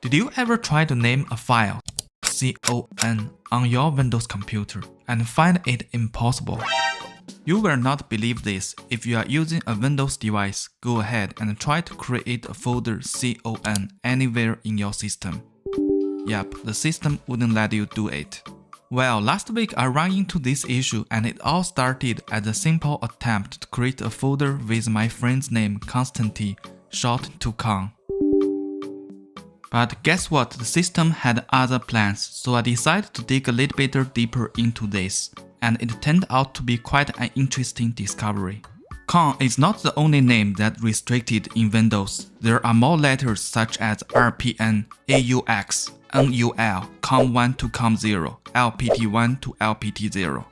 Did you ever try to name a file CON on your Windows computer and find it impossible? You will not believe this. If you are using a Windows device, go ahead and try to create a folder CON anywhere in your system. Yep, the system wouldn't let you do it. Well, last week I ran into this issue and it all started as a simple attempt to create a folder with my friend's name Konstantin, short to Con. But guess what, the system had other plans, so I decided to dig a little bit deeper into this, and it turned out to be quite an interesting discovery. Con is not the only name that's restricted in Windows. There are more letters such as RPN, AUX, NUL, COM1 to COM0, LPT1 to LPT0.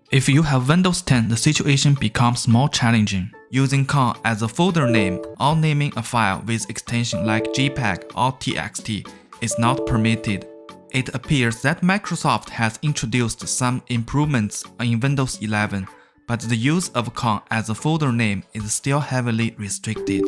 If you have Windows 10, the situation becomes more challenging. Using con as a folder name or naming a file with extension like JPEG or TXT is not permitted. It appears that Microsoft has introduced some improvements in Windows 11, but the use of con as a folder name is still heavily restricted.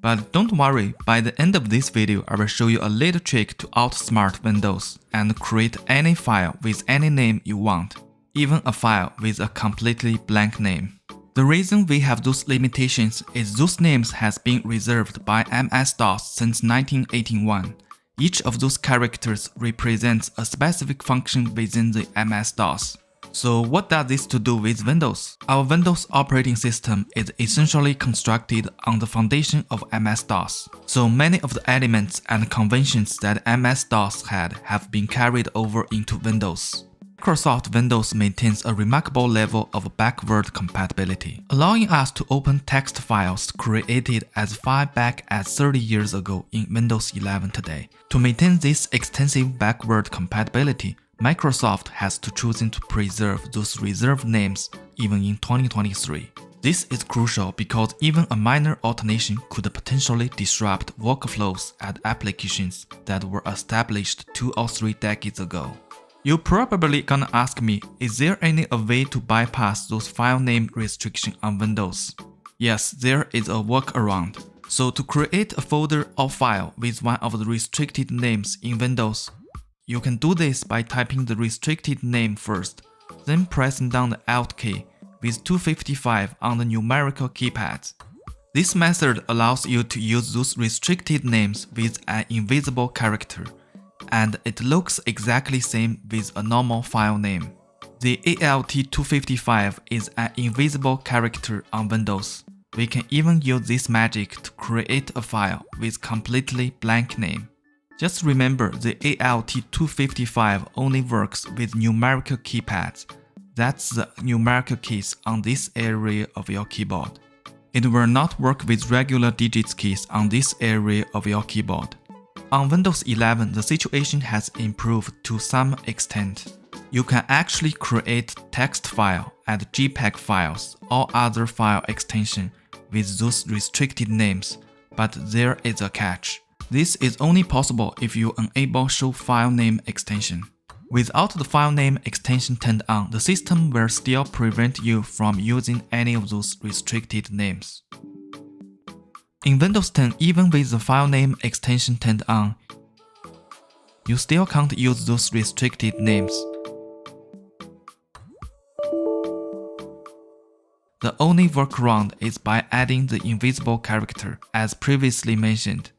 But don't worry, by the end of this video I will show you a little trick to outsmart Windows and create any file with any name you want, even a file with a completely blank name. The reason we have those limitations is those names has been reserved by MS-DOS since 1981. Each of those characters represents a specific function within the MS-DOS. So what does this to do with Windows? Our Windows operating system is essentially constructed on the foundation of MS-DOS. So many of the elements and conventions that MS-DOS had have been carried over into Windows. Microsoft Windows maintains a remarkable level of backward compatibility, allowing us to open text files created as far back as 30 years ago in Windows 11 today. To maintain this extensive backward compatibility, Microsoft has chosen to preserve those reserved names even in 2023. This is crucial because even a minor alternation could potentially disrupt workflows and applications that were established 2 or 3 decades ago. You're probably gonna ask me, is there any way to bypass those file name restrictions on Windows? Yes, there is a workaround. So to create a folder or file with one of the restricted names in Windows, you can do this by typing the restricted name first, then pressing down the Alt key with 255 on the numerical keypad. This method allows you to use those restricted names with an invisible character, and it looks exactly same with a normal file name. The ALT255 is an invisible character on Windows. We can even use this magic to create a file with completely blank name. Just remember, the ALT255 only works with numerical keypads. That's the numerical keys on this area of your keyboard. It will not work with regular digits keys on this area of your keyboard. On Windows 11, the situation has improved to some extent. You can actually create text file and JPEG files or other file extension with those restricted names, but there is a catch. This is only possible if you enable Show File Name extension. Without the file name extension turned on, the system will still prevent you from using any of those restricted names. In Windows 10, even with the file name extension turned on, you still can't use those restricted names. The only workaround is by adding the invisible character, as previously mentioned.